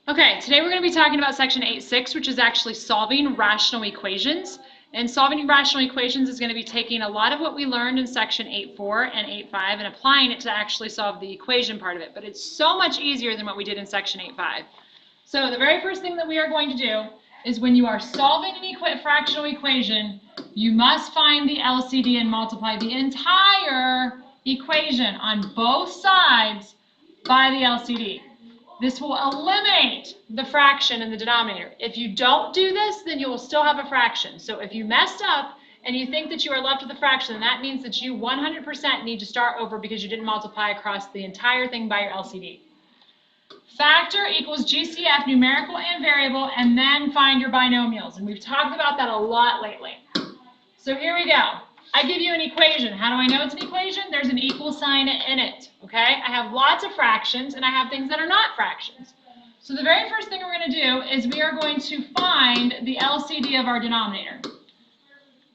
Okay, today we're going to be talking about section 8.6, which is actually solving rational equations. And solving rational equations is going to be taking a lot of what we learned in section 8.4 and 8.5 and applying it to actually solve the equation part of it. But it's so much easier than what we did in section 8.5. So the very first thing that we are going to do is when you are solving an fractional equation, you must find the LCD and multiply the entire equation on both sides by the LCD. This will eliminate the fraction in the denominator. If you don't do this, then you will still have a fraction. So if you messed up and you think that you are left with a fraction, then that means that you 100% need to start over because you didn't multiply across the entire thing by your LCD. Factor equals GCF, numerical and variable, and then find your binomials. And we've talked about that a lot lately. So here we go. I give you an equation. How do I know it's an equation? There's an equal sign in it, okay? I have lots of fractions, and I have things that are not fractions. So the very first thing we're going to do is we are going to find the LCD of our denominator.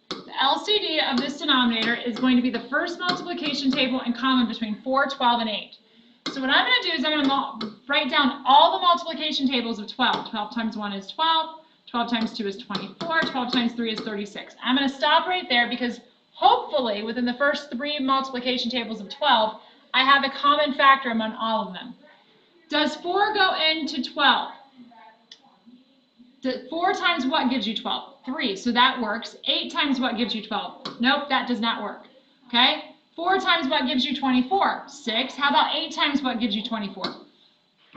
The LCD of this denominator is going to be the first multiplication table in common between 4, 12, and 8. So what I'm going to do is I'm going to write down all the multiplication tables of 12. 12 times 1 is 12. 12 times 2 is 24. 12 times 3 is 36. I'm going to stop right there because hopefully, within the first 3 multiplication tables of 12, I have a common factor among all of them. Does 4 go into 12? 4 times what gives you 12? 3, so that works. 8 times what gives you 12? Nope, that does not work. Okay? 4 times what gives you 24? 6. How about 8 times what gives you 24?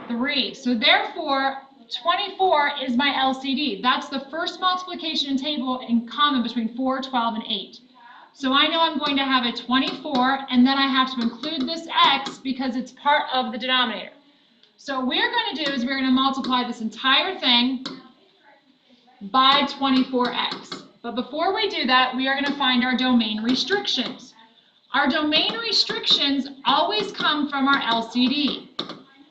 3. So therefore, 24 is my LCD. That's the first multiplication table in common between 4, 12, and 8. So I know I'm going to have a 24, and then I have to include this x because it's part of the denominator. So what we're going to do is we're going to multiply this entire thing by 24x. But before we do that, we are going to find our domain restrictions. Our domain restrictions always come from our LCD.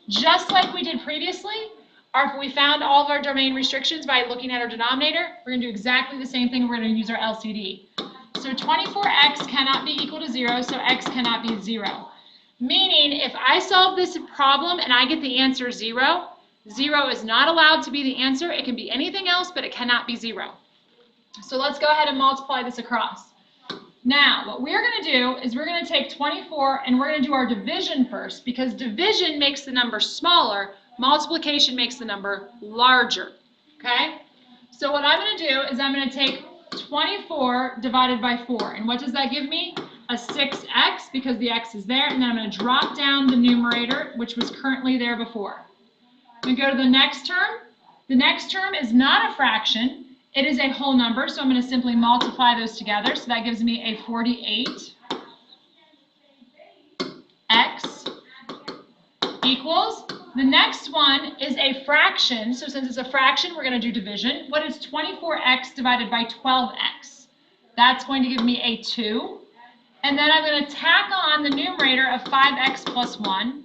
Just like we did previously, if we found all of our domain restrictions by looking at our denominator, we're going to do exactly the same thing. We're going to use our LCD. So 24x cannot be equal to 0, so x cannot be 0. Meaning, if I solve this problem and I get the answer 0, 0 is not allowed to be the answer. It can be anything else, but it cannot be 0. So let's go ahead and multiply this across. Now, what we're going to do is we're going to take 24 and we're going to do our division first because division makes the number smaller, multiplication makes the number larger. Okay? So what I'm going to do is I'm going to take 24 divided by 4. And what does that give me? A 6x because the x is there. And then I'm going to drop down the numerator, which was currently there before. I'm going to go to the next term. The next term is not a fraction. It is a whole number. So I'm going to simply multiply those together. So that gives me a 48x equals. The next one is a fraction, so since it's a fraction, we're going to do division. What is 24x divided by 12x? That's going to give me a 2. And then I'm going to tack on the numerator of 5x plus 1.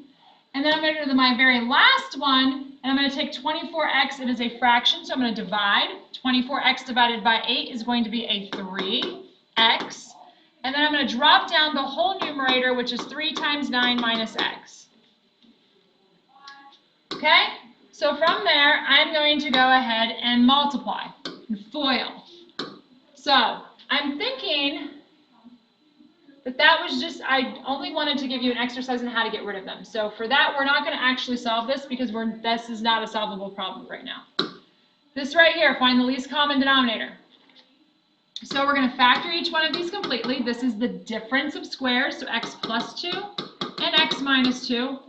And then I'm going to go to my very last one, and I'm going to take 24x. It is a fraction, so I'm going to divide. 24x divided by 8 is going to be a 3x. And then I'm going to drop down the whole numerator, which is 3 times 9 minus x. Okay, so from there, I'm going to go ahead and multiply and FOIL. So I'm thinking that was just, I only wanted to give you an exercise on how to get rid of them. So for that, we're not going to actually solve this because this is not a solvable problem right now. This right here, find the least common denominator. So we're going to factor each one of these completely. This is the difference of squares, so x plus 2 and x minus 2.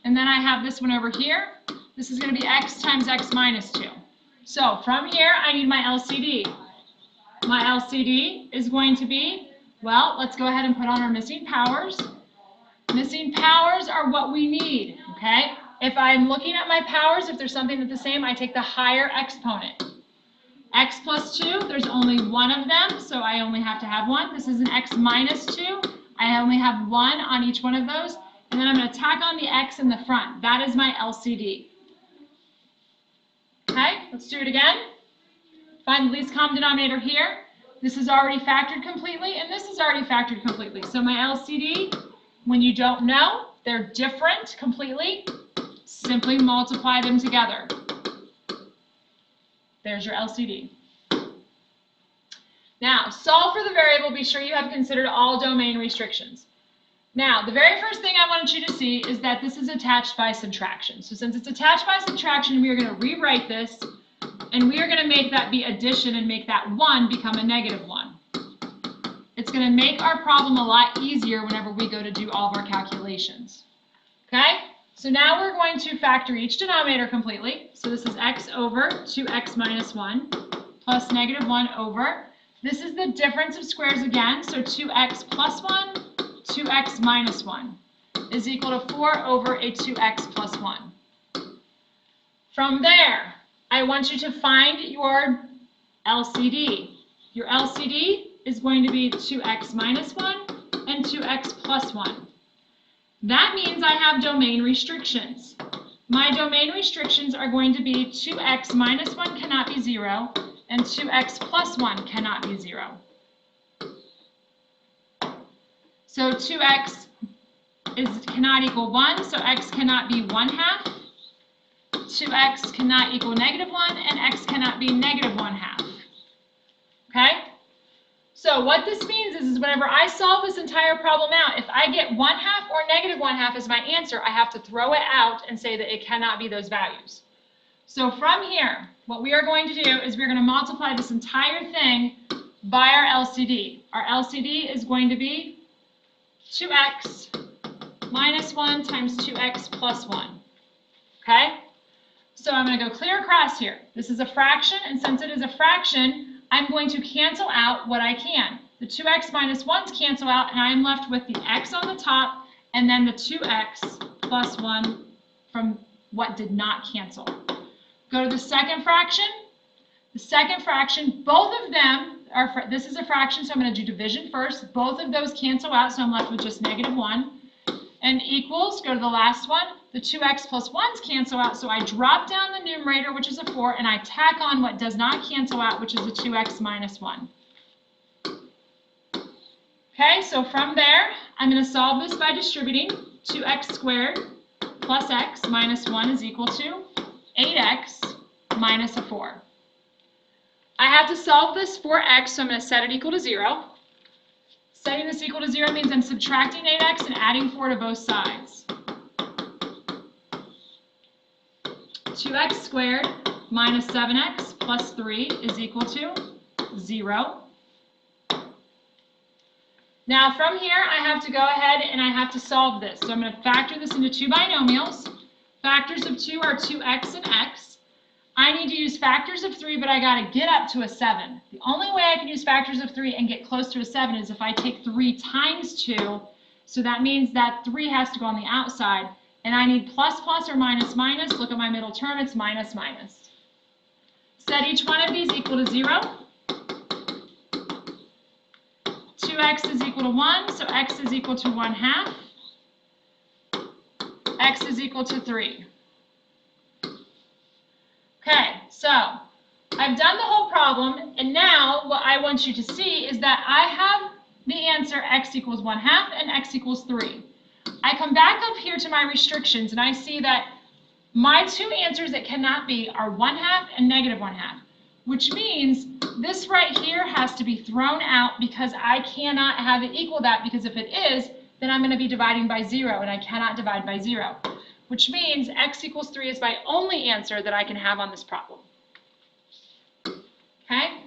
And then I have this one over here. This is going to be x times x minus 2. So from here, I need my LCD. My LCD is going to be, well, let's go ahead and put on our missing powers. Missing powers are what we need, okay? If I'm looking at my powers, if there's something that's the same, I take the higher exponent. X plus 2, there's only one of them, so I only have to have one. This is an x minus 2. I only have one on each one of those. And then I'm going to tack on the x in the front. That is my LCD. Okay, let's do it again. Find the least common denominator here. This is already factored completely, and this is already factored completely. So my LCD, when you don't know, they're different completely, simply multiply them together. There's your LCD. Now, solve for the variable. Be sure you have considered all domain restrictions. Now, the very first thing I want you to see is that this is attached by subtraction. So since it's attached by subtraction, we are going to rewrite this, and we are going to make that be addition and make that 1 become a negative 1. It's going to make our problem a lot easier whenever we go to do all of our calculations. Okay? So now we're going to factor each denominator completely. So this is x over 2x minus 1 plus negative 1 over. This is the difference of squares again, so 2x plus 1, 2x minus 1 is equal to 4 over a 2x plus 1. From there, I want you to find your LCD. Your LCD is going to be 2x minus 1 and 2x plus 1. That means I have domain restrictions. My domain restrictions are going to be 2x minus 1 cannot be 0, and 2x plus 1 cannot be 0. So 2x cannot equal 1, so x cannot be 1/2. 2x cannot equal negative 1, and x cannot be negative 1/2. Okay? So what this means is whenever I solve this entire problem out, if I get 1/2 or negative 1/2 as my answer, I have to throw it out and say that it cannot be those values. So from here, what we are going to do is we're going to multiply this entire thing by our LCD. Our LCD is going to be 2x minus 1 times 2x plus 1. Okay? So I'm going to go clear across here. This is a fraction, and since it is a fraction, I'm going to cancel out what I can. The 2x minus 1s cancel out, and I'm left with the x on the top, and then the 2x plus 1 from what did not cancel. Go to the second fraction. The second fraction, both of them are, this is a fraction, so I'm going to do division first. Both of those cancel out, so I'm left with just negative 1. And equals, go to the last one. The 2x plus 1s cancel out, so I drop down the numerator, which is a 4, and I tack on what does not cancel out, which is the 2x minus 1. Okay, so from there, I'm going to solve this by distributing. 2x squared plus x minus 1 is equal to 8x minus a 4. I have to solve this for x, so I'm going to set it equal to 0. Setting this equal to 0 means I'm subtracting 8x and adding 4 to both sides. 2x squared minus 7x plus 3 is equal to 0. Now from here, I have to go ahead and I have to solve this. So I'm going to factor this into two binomials. Factors of 2 are 2x and x. I need to use factors of 3, but I got to get up to a 7. The only way I can use factors of 3 and get close to a 7 is if I take 3 times 2. So that means that 3 has to go on the outside. And I need plus, plus, or minus, minus. Look at my middle term. It's minus, minus. Set each one of these equal to 0. 2x is equal to 1, so x is equal to 1/2. X is equal to 3. Okay, so I've done the whole problem, and now what I want you to see is that I have the answer x equals 1/2 and x equals 3. I come back up here to my restrictions, and I see that my two answers that cannot be are 1/2 and negative 1/2, which means this right here has to be thrown out because I cannot have it equal that, because if it is, then I'm going to be dividing by 0, and I cannot divide by 0. Which means x equals 3 is my only answer that I can have on this problem. Okay,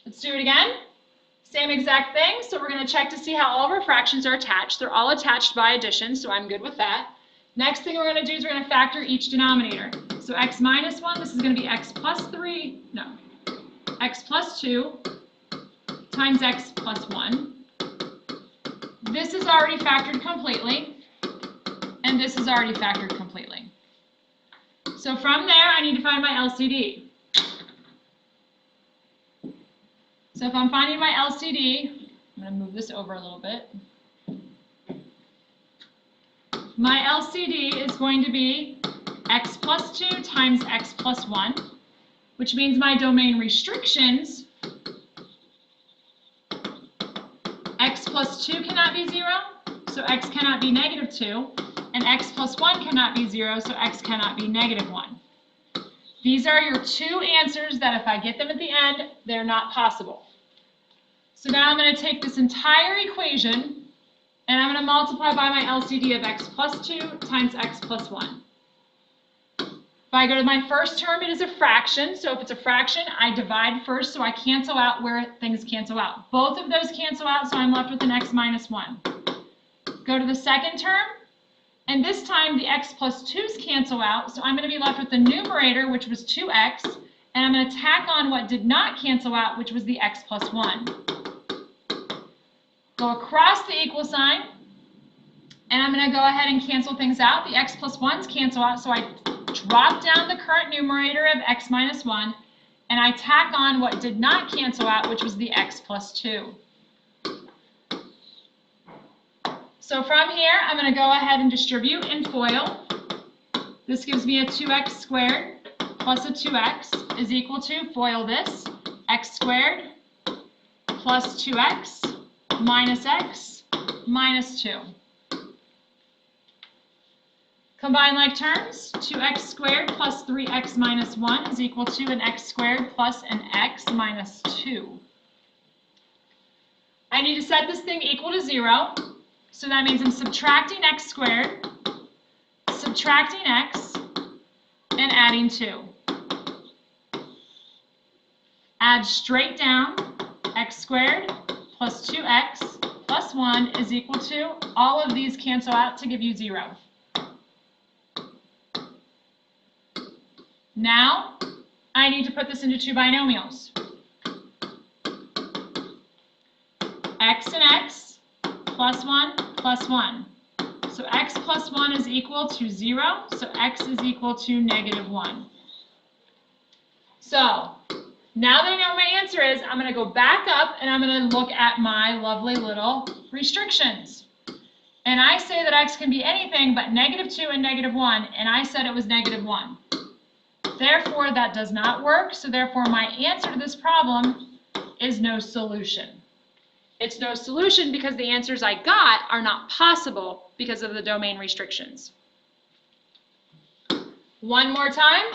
let's do it again. Same exact thing, so we're going to check to see how all of our fractions are attached. They're all attached by addition, so I'm good with that. Next thing we're going to do is we're going to factor each denominator. So x minus 1, this is going to be x plus 3, no, x plus 2 times x plus 1. This is already factored completely. And this is already factored completely. So from there, I need to find my LCD. So if I'm finding my LCD, I'm going to move this over a little bit. My LCD is going to be x plus 2 times x plus 1, which means my domain restrictions, x plus 2 cannot be 0, so x cannot be negative 2. And x plus 1 cannot be 0, so x cannot be negative 1. These are your two answers that if I get them at the end, they're not possible. So now I'm going to take this entire equation and I'm going to multiply by my LCD of x plus 2 times x plus 1. If I go to my first term, it is a fraction. So if it's a fraction, I divide first, so I cancel out where things cancel out. Both of those cancel out, so I'm left with an x minus 1. Go to the second term, and this time the x plus 2's cancel out, so I'm going to be left with the numerator, which was 2x, and I'm going to tack on what did not cancel out, which was the x plus 1. Go across the equal sign, and I'm going to go ahead and cancel things out. The x plus 1's cancel out, so I drop down the current numerator of x minus 1, and I tack on what did not cancel out, which was the x plus 2. So from here, I'm going to go ahead and distribute and FOIL. This gives me a 2x squared plus a 2x is equal to, FOIL this, x squared plus 2x minus x minus 2. Combine like terms, 2x squared plus 3x minus 1 is equal to an x squared plus an x minus 2. I need to set this thing equal to 0. So that means I'm subtracting x squared, subtracting x, and adding 2. Add straight down, x squared plus 2x plus 1 is equal to, all of these cancel out to give you 0. Now, I need to put this into two binomials. X and x plus 1 plus 1. So x plus 1 is equal to 0, so x is equal to negative 1. So, now that I know what my answer is, I'm going to go back up and I'm going to look at my lovely little restrictions. And I say that x can be anything but negative 2 and negative 1, and I said it was negative 1. Therefore, that does not work, so therefore my answer to this problem is no solution. It's no solution because the answers I got are not possible because of the domain restrictions. One more time.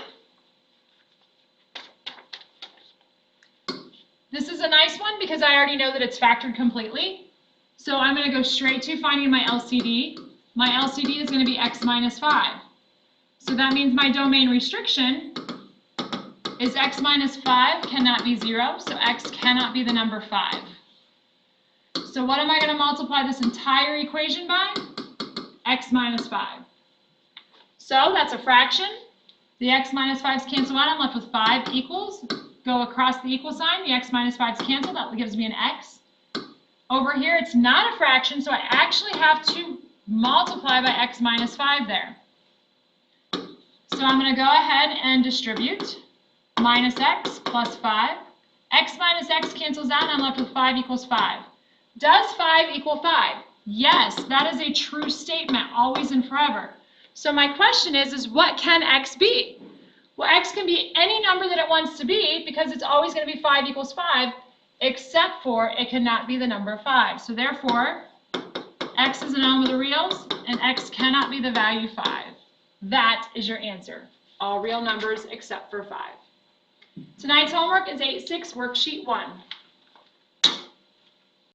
This is a nice one because I already know that it's factored completely. So I'm going to go straight to finding my LCD. My LCD is going to be x minus 5. So that means my domain restriction is x minus 5 cannot be 0, so x cannot be the number 5. So what am I going to multiply this entire equation by? X minus 5. So that's a fraction. The x minus 5's cancel out. I'm left with 5 equals. Go across the equal sign. The x minus 5's cancel. That gives me an x. Over here, it's not a fraction, so I actually have to multiply by x minus 5 there. So I'm going to go ahead and distribute minus x plus 5. X minus x cancels out, and I'm left with 5 equals 5. Does 5 equal 5? Yes, that is a true statement, always and forever. So my question is what can x be? Well, x can be any number that it wants to be because it's always going to be 5 equals 5, except for it cannot be the number 5. So therefore, x is an element of the reals, and x cannot be the value 5. That is your answer. All real numbers except for 5. Tonight's homework is 8-6 worksheet 1.